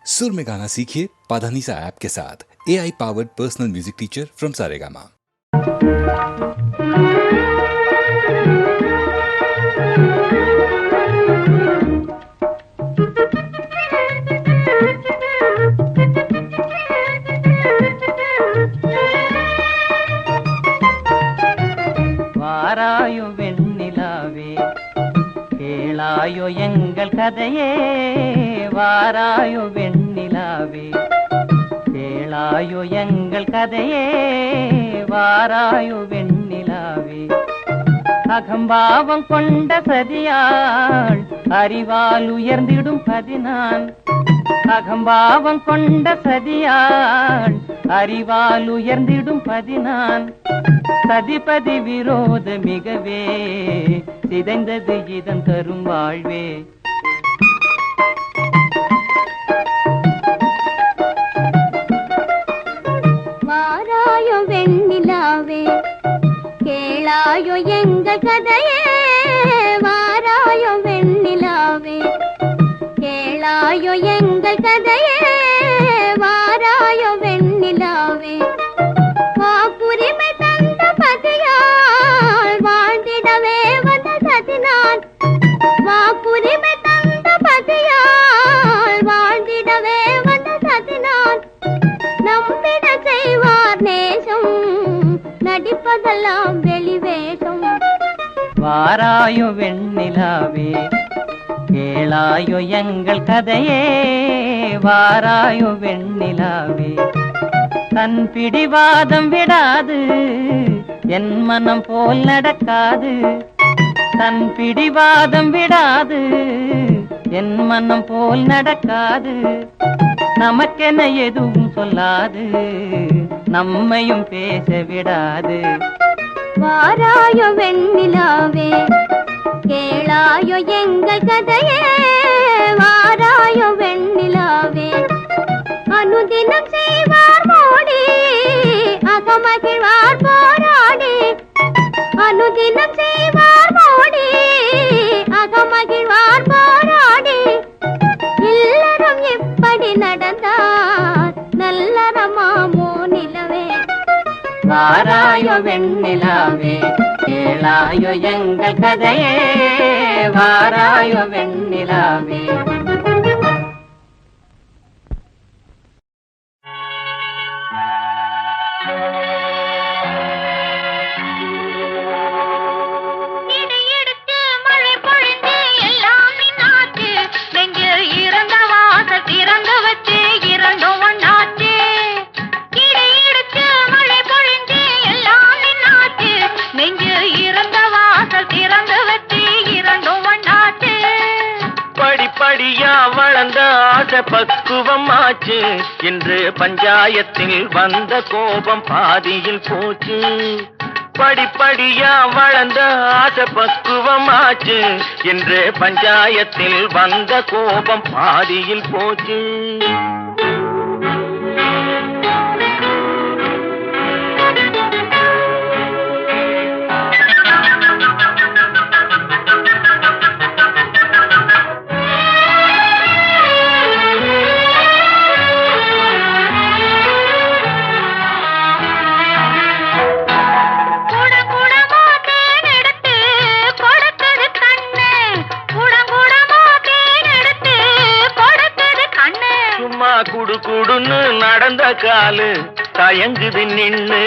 सुर में गाना सीखिए पाधानीसा ऐप के साथ। AI powered personal music teacher from Saregama. வாராயோ வெண்ணிலாவே கேளாயோ எங்கள் கதையே, வாராயோ வெண்ணிலாவே கேளாயோ எங்கள் கதையே, வாராயோ வெண்ணிலாவே. அகம்பாவம் கொண்ட சதியாள் அறிவால் உயர்ந்திடும் பதினான், அகம்பாவம் கொண்ட சதியாள் அறிவால் உயர்ந்திடும் பதினான். சதிபதி விரோத மிகவே சிதைந்தது இதன் தரும் வாழ்வே. வாராயோ வெண்ணிலாவே கேளாயோ எங்கள் கதையே, வாராயோ வெண்ணிலாவே கேளாயோ எங்கள் கதையே, வாராயோ வெண்ணிலாவே. வாக்குரிமை தந்த பதியால் வாழ்ந்திடவே வந்த சதினான், வாக்குரிமை தந்த பதியால் வாழ்ந்திடவே வந்த சதினான். நம்பிட செய்வார் நேசம், நடிப்பதெல்லாம் வெளிவேஷம். வாராயோ வெண்ணிலாவே கேளாயோ எங்கள் கதையே, வாராயோ வெண்ணிலாவே. தன் பிடிவாதம் விடாது என் மனம் போல் நடக்காது, தன் பிடிவாதம் விடாது என் மனம் போல் நடக்காது. நமக்கென எதுவும் சொல்லாது நம்மையும் பேச விடாது. வாராயோ வெண்ணிலாவே கேளாயோ எங்கள் கதையே, வாராயோ வெண்ணிலாவே. அனுதினம் செய்வார் மோடி அகமகிழ்வார் போராடி, அனுதினம் செய்வார் மோடி அகமகிழ்வார் போராடி. இல்லறம் எப்படி நடந்தார் நல்லறமாமோ நிலவே. வாராயோ வெண்ணிலாவே கேளாயோ எங்கள் கதையே, வாராயோ வெண்ணிலாவே. வளர்ந்த ஆசை பக்குவம் ஆச்சு, இன்று பஞ்சாயத்தில் வந்த கோபம் பாதியில் போச்சு. படிப்படியா வளர்ந்த ஆசை பக்குவம் ஆச்சு, இன்று பஞ்சாயத்தில் வந்த கோபம் பாதியில் போச்சு. குடுகுடுன்னு நடந்த காலு தயங்குது நின்னு,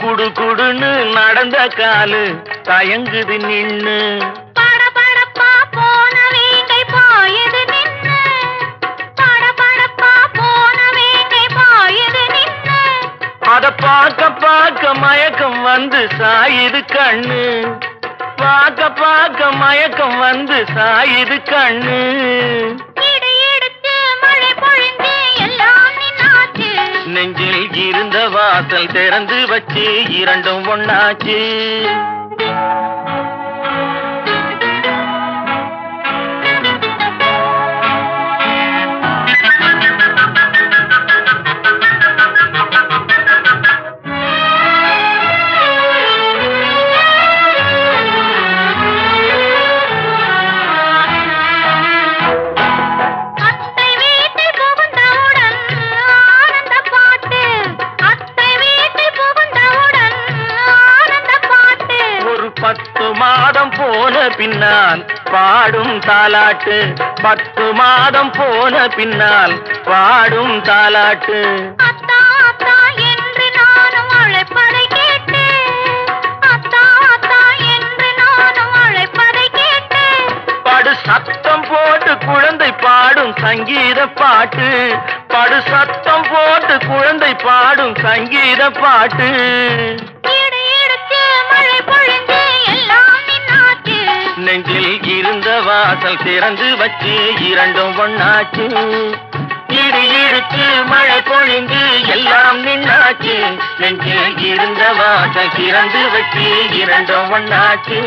குடுகுடுன்னு நடந்த காலு தயங்குது நின்னு. படபடப்பா போன வேங்கை பாயுது நின்னு, படபடப்பா போன வேங்கை பாயுது நின்னு. அத பார்க்க பார்க்க மயக்கம் வந்து சாயுது கண்ணு, பார்க்க பார்க்க மயக்கம் வந்து சாயுது கண்ணு. நெஞ்சில் இருந்த வாசல் திறந்து வச்சு இரண்டும் ஒண்ணாச்சு. அத்தை வீட்டில் புகுந்த பின்னால் பாடும் தாலாட்டு 10 மாதம் போன பின்னால் பாடும் தாலாட்டு அத்தா அத்தா என்று நானும் அழைப்பதை கேட்டு அத்தா அத்தா என்று நானும் அழைப்பதை கேட்டு படு சத்தம் போட்டு குழந்தை பாடும் சங்கீத பாட்டு படு சத்தம் போட்டு குழந்தை பாடும் சங்கீத பாட்டு இடி இடிச்சு மழை பொழிஞ்சு எல்லாம் நின்னாச்சு நெஞ்சில் இருந்த வாசல் திறந்து வச்சு இரண்டும் ஒண்ணாச்சு இடி இடிச்சு மழை பொழிந்து எல்லாம் நின்னாச்சு நெஞ்சில் இருந்த வாசல் திறந்து வச்சு இரண்டும் ஒண்ணாச்சு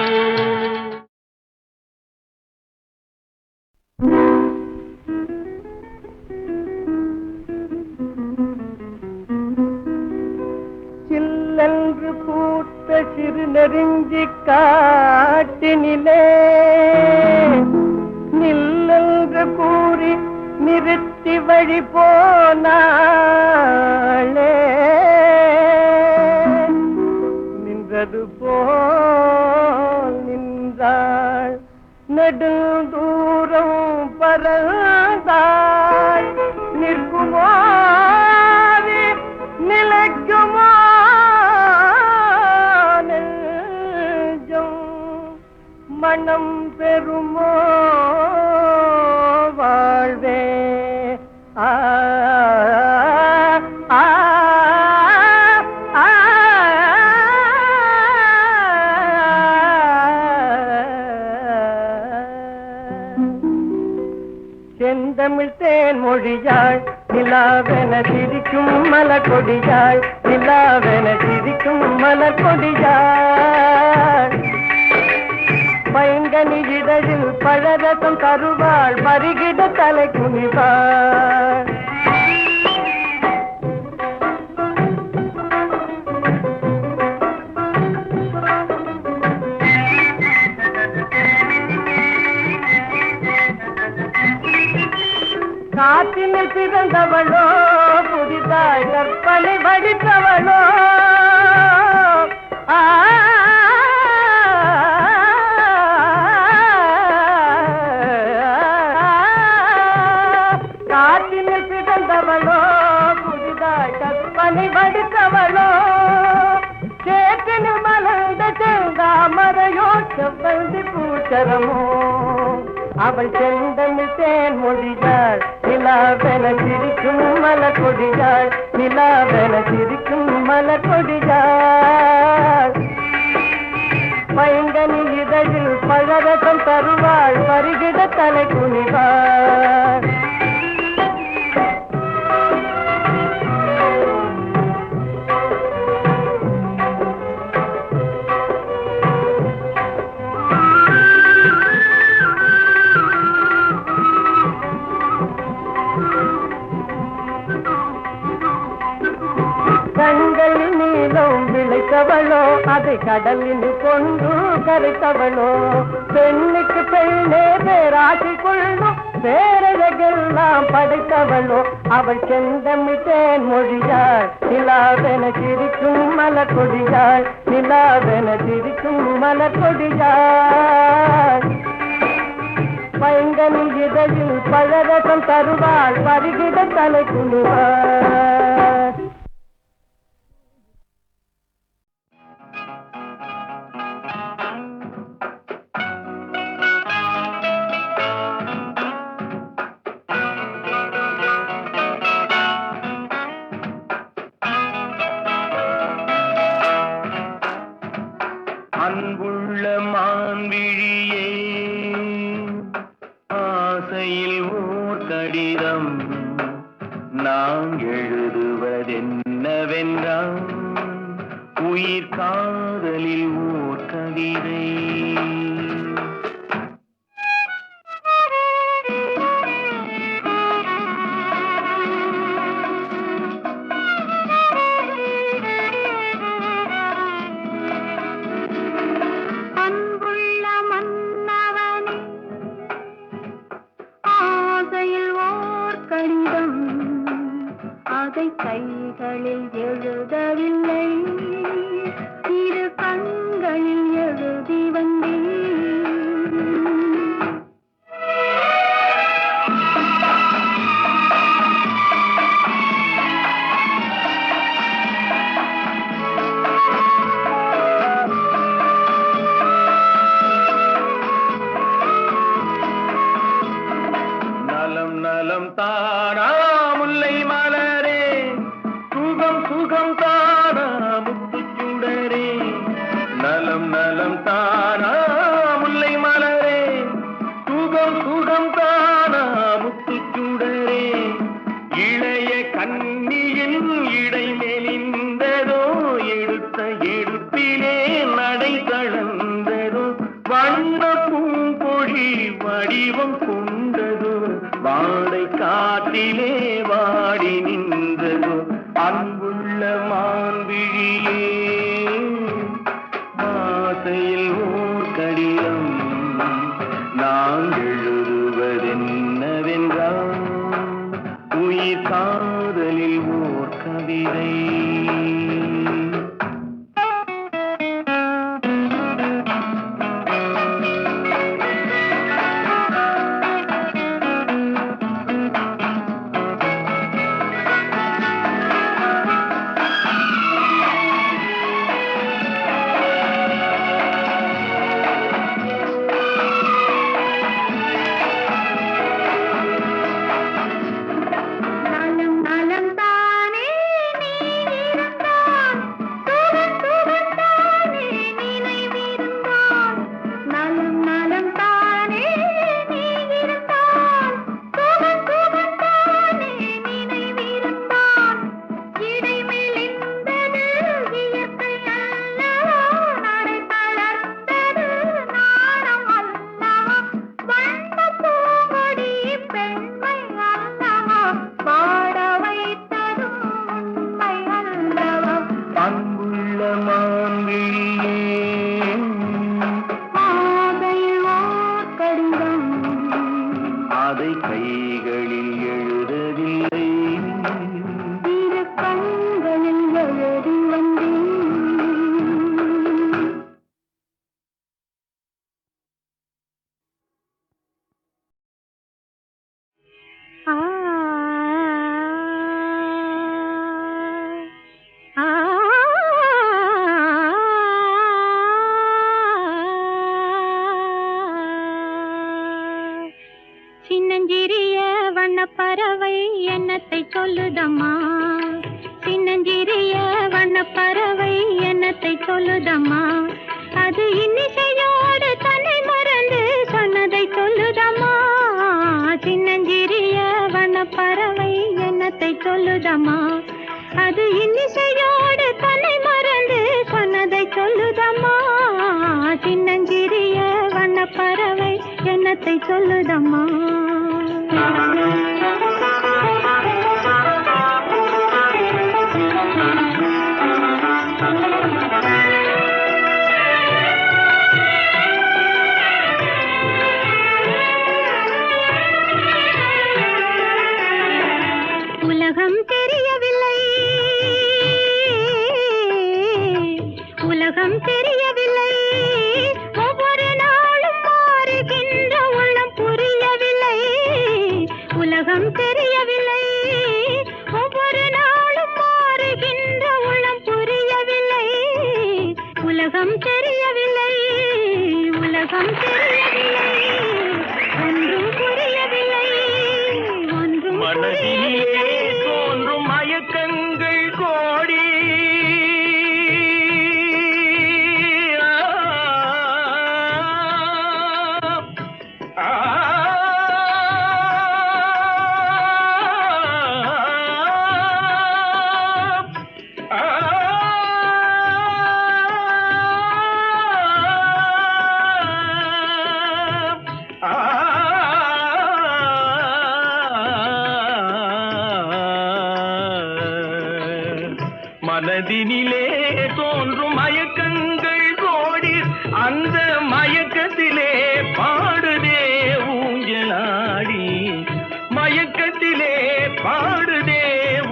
சில்லென்று பூத்த சிறு நெருங்கி காட்டினிலே நில்லென்று கூறி நிறுத்தி வழி போனாளே நின்றது போல் நின்றாள் நெடுந்தூரம் பறந்தாள் நிற்குமோ நிலைக்குமோ நெஞ்சம் மனம் பெறுமோ வாழ்வே ஆ ஆ ஆ செந்தமிழ் தேன் மொழியாள் நிலாவென சிரிக்கும் மலர் கொடியாள் நிலாவென சிரிக்கும் மலர் கொடியாள் பைங்கனி இதழில் பழரசம் தருவாள் பருகிட தலை குனிவாள் காற்றினில் பிறந்தவளோ புதிதாய் கற்பனை வடித்தவளோ காற்றினில் பிறந்தவளோ புதிதாய் கற்பனை வடித்தவளோ சேற்றினில் மலர்ந்த செந்தாமரையோ செவ்வந்தி பூச்சரமோ அவள் செந்தமிழ் தேன் மொழியாள் நிலாவென சிரிக்கும் மலர் கொடியாள் நிலாவென சிரிக்கும் மலர் கொடியாள் பைங்கனி இதழில் பழரசம் தருவாள் பருகிட தலை குனிவாள் கண்களில் நீளம் விளைத்தவளோ அதை கடலில் கொண்டு கரைத்தவளோ பெண்ணுக்கு பெண்ணே பேராட்சி கொள்ளும் பேரழகெல்லாம் படைத்தவளோ அவள் செந்தமிழ் தேன் மொழியாள் நிலாவென சிரிக்கும் மலர் கொடியாள் நிலாவென சிரிக்கும் மலர் கொடியாள் பைங்கனி இதழில் பழரசம் தருவாள் பருகிட தலை குனிவாள் அன்புள்ள மான்விழியே ஆசையில் ஓர் கடிதம் நான் எழுதுவதென்னவென்றால் உயிர் காதலில் ஓர் கவிதை கைகளில் எழுதவில்லை இரு கண்களில் எழுதி வந்தேன் வாடி நின்றதோ அன்புள்ள மான்விழியே ஆசையில் ஓர் கடிதம் நான் எழுதுவதென்னவென்றால் உயிர் காதலில் ஓர் கவிதை சின்னஞ்சிறிய வண்ணப்பறவை என்னத்தை சொல்லுதம்மா, சின்னஞ்சிறிய வண்ணப்பறவை என்னத்தை சொல்லுதம்மா, அது இன்னிசையோடு தன்னை மறந்து சொன்னதை சொல்லுதம்மா. சின்னஞ்சிறிய வண்ணப்பறவை என்னத்தை சொல்லுதம்மா, அது இன்னிசையோடு தன்னை மறந்து சொன்னதை சொல்லுதம்மா. சின்னஞ்சிறிய வண்ணப்பறவை என்னத்தை சொல்லுதம்மா. உலகம் தெரியவில்லை, உலகம் தெரியவில்லை, ஒவ்வொரு நாளும் மாறுகின்ற உள்ளம் புரியவில்லை. உலகம் தெரியவில்லை, ஒவ்வொரு நாளும் மாறுகின்ற உள்ளம் புரியவில்லை. உலகம் தெரியவில்லை, உலகம் தெரியவில்லை, ஒன்றும் புரியவில்லை, ஒன்றும் மனதிலே தோன்றும் மயக்கங்கள் கோடி மனதினிலே தோன்றும் மயக்கங்கள் கோடி, அந்த மயக்கத்திலே பாடுதே ஊஞ்சலாடி, மயக்கத்திலே பாடுதே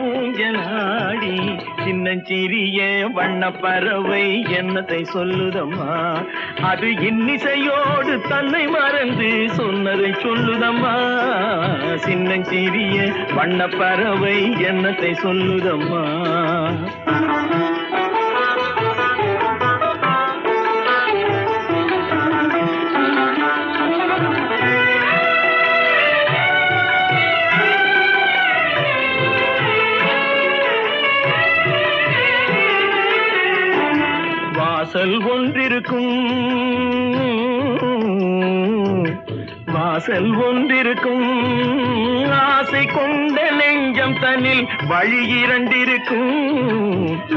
ஊஞ்சலாடி. சின்னஞ்சிறிய வண்ணப்பறவை என்னத்தை சொல்லுதம்மா, அது இன்னிசையோடு தன்னை மறந்து சொன்னதை சொல்லுதம்மா. சின்னஞ்சிறிய வண்ணப்பறவை என்னத்தை சொல்லுதம்மா. வாசல் ஒன்றிருக்கும், வாசல் ஒன்றிருக்கும், ஆசை கொண்ட நெஞ்சம் தன்னில் வழி இரண்டிருக்கும்.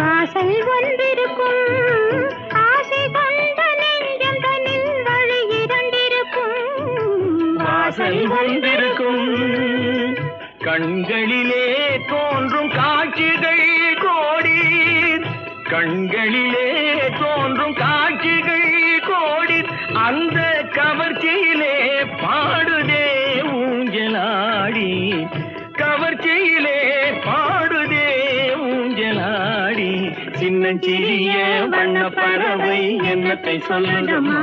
வாசல் ஒன்றிருக்கும், ஆசை கொண்ட நெஞ்சம் தன்னில் வழி இரண்டிருக்கும். வாசல் ஒன்றிருக்கும், கண்களிலே தோன்றும் காட்சிகள் கோடி, கண்களிலே தோன்றும் காட்சிகள் கோடி, அந்த கவர்ச்சியிலே பாடுதே ஊஞ்சலாடி, கவர்ச்சியிலே பாடுதே ஊஞ்சலாடி. சின்னஞ்சிறிய வண்ண பறவை என்னத்தை சொல்லுதம்மா,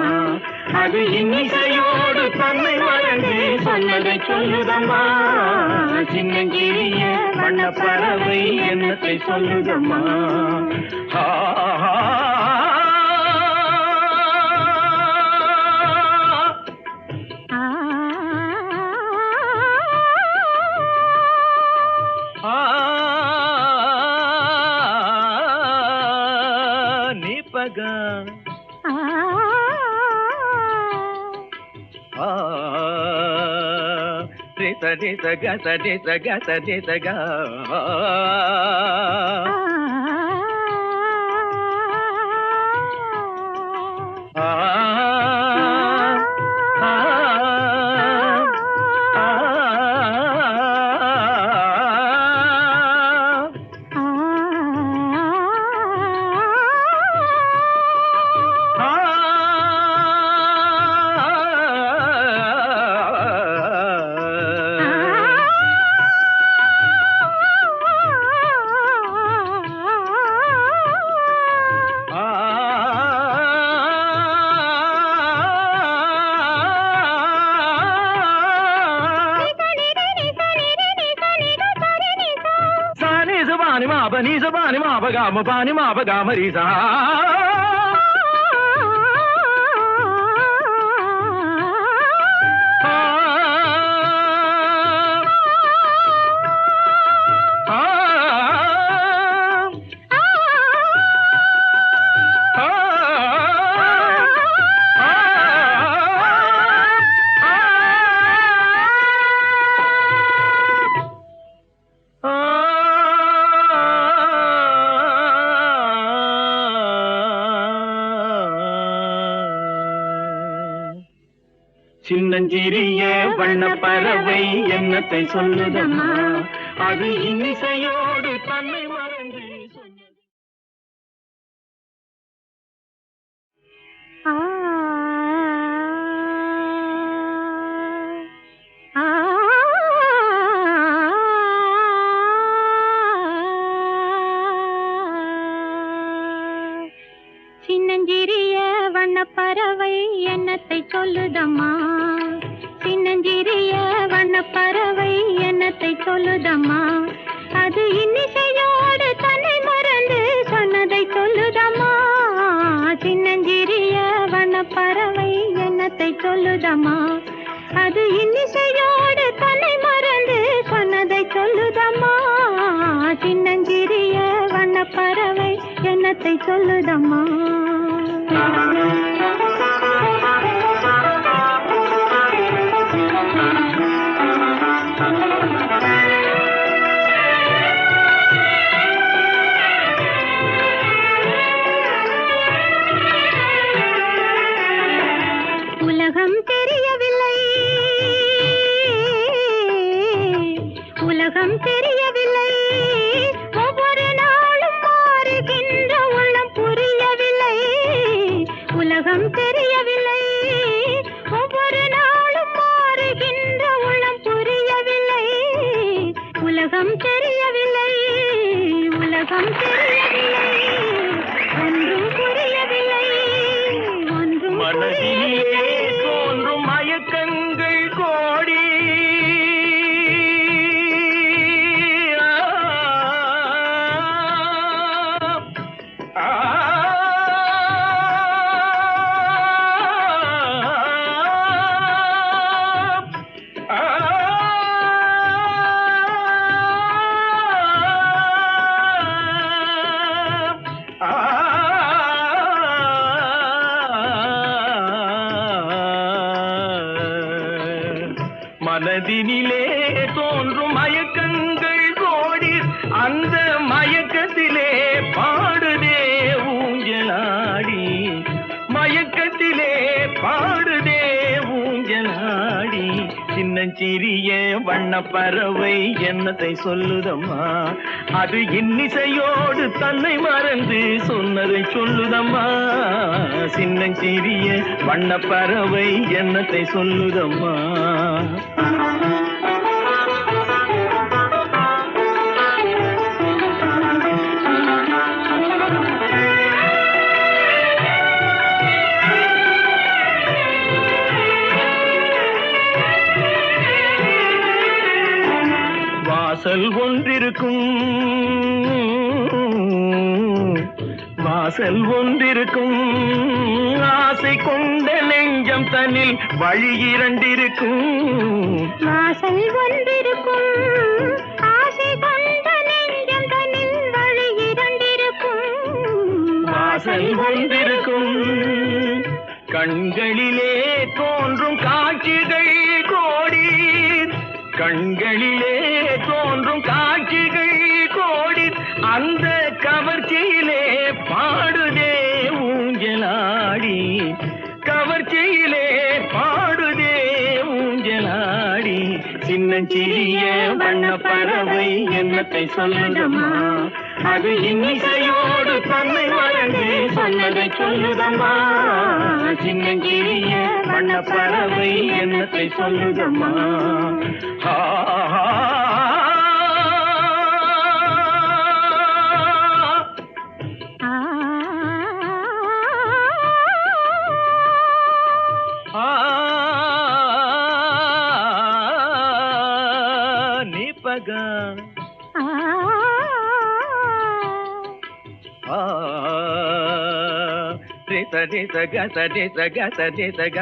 அது இன்னிசையோடு தன்னை மறந்து சொன்னதை சொல்லுதம்மா. சின்னஞ்சிறிய வண்ண பறவை என்னத்தை சொல்லுதம்மா. நிபகா சதி சக சதி சக சதி சக Bani ma ba ga ma ri sa. சின்னஞ்சிறிய வண்ண பறவை என்னத்தை சொல்லுதம்மா, அது இன்னிசையோடு தன்னை மறந்து சொன்னது. சின்னஞ்சிறிய வண்ண பறவை என்னத்தை சொல்லுதம்மா, சின்னஞ்சிறிய வண்ண பறவை என்னத்தை சொல்லுதம்மா, அது இன்னிசையோடு தன்னை மறந்து சொன்னதை சொல்லுதம்மா. சின்னஞ்சிறிய வண்ண பறவை என்னத்தை சொல்லுதம்மா, அது இன்னிசையோடு தன்னை மறந்து சொன்னதை சொல்லுதம்மா. சின்னஞ்சிறிய வண்ண பறவை என்னத்தை சொல்லுதம்மா. உலகம் தெரியவில்லை, உலகம் தெரியவில்லை, ஒவ்வொரு நாளும் மாறுகின்ற உள்ளம் புரியவில்லை. உலகம் தெரியவில்லை, ஒவ்வொரு நாளும் மாறுகின்ற உள்ளம் புரியவில்லை. உலகம் தெரியவில்லை, உலகம் தெரியவில்லை, ஒன்றும் புரியவில்லை, ஒன்றும் மனதிலே தோன்றும் மயக்கங்கள் கோடி, மனதினிலே தோன்றும் மயக்கங்கள் கோடி, அந்த மயக்கத்திலே பாடுதே ஊஞ்சலாடி, மயக்கத்திலே பாடுதே ஊஞ்சலாடி. சின்னஞ்சிறிய சின்னஞ்சிறிய வண்ண பறவை என்னத்தை சொல்லுதம்மா, அது இன்னிசையோடு தன்னை மறந்து சொன்னதை சொல்லுதம்மா. சின்னஞ்சிறிய வண்ண பறவை என்னத்தை சொல்லுதம்மா. வாசல் ஒன்றிருக்கும், வாசல் ஒன்றிருக்கும், ஆசை கொண்ட நெஞ்சம் தன்னில் வழி இரண்டிருக்கும். வாசல் ஒன்றிருக்கும், ஆசை கொண்ட நெஞ்சம் தன்னில் வழி இரண்டிருக்கும். வாசல் ஒன்றிருக்கும், கண்களிலே தோன்றும் காட்சிகள் கோடி, கண்களிலே தோன்றும் காட்சிகள் கோடி, அந்த கவர்ச்சியிலே பாடுதே ஊஞ்சலாடி, கவர்ச்சியிலே பாடுதே ஊஞ்சலாடி. சின்னஞ்சிறிய வண்ண பறவை என்னத்தை சொல்லுதம்மா, அது இன்னிசையோடு தன்னை மறந்து சொன்னதை சொல்லுதம்மா. சின்னஞ்சிறிய வண்ண பறவை என்னத்தை சொல்லுதம்மா. நிபகா சரி சக சரி சக சரி சக.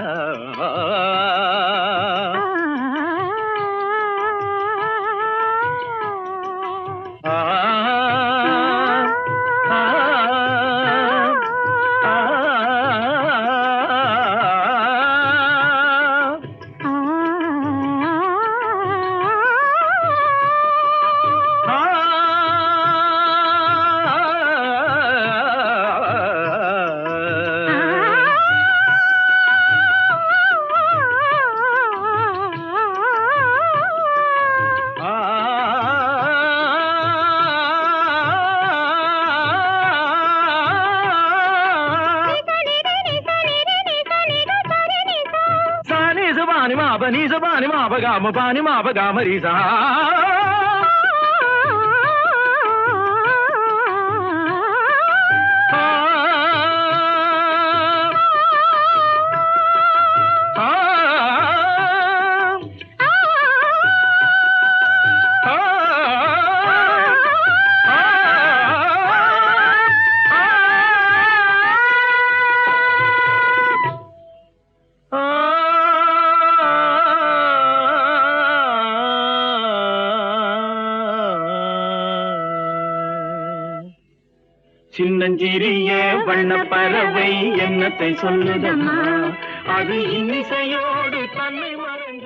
Ni sa ba ni ma ba ga ma ba ni ma ba ga ma ri sa. சின்னஞ்சிறிய வண்ண பறவை என்னத்தை சொல்லுதம்மா, அது இன்னிசையோடு தன்னை மறந்து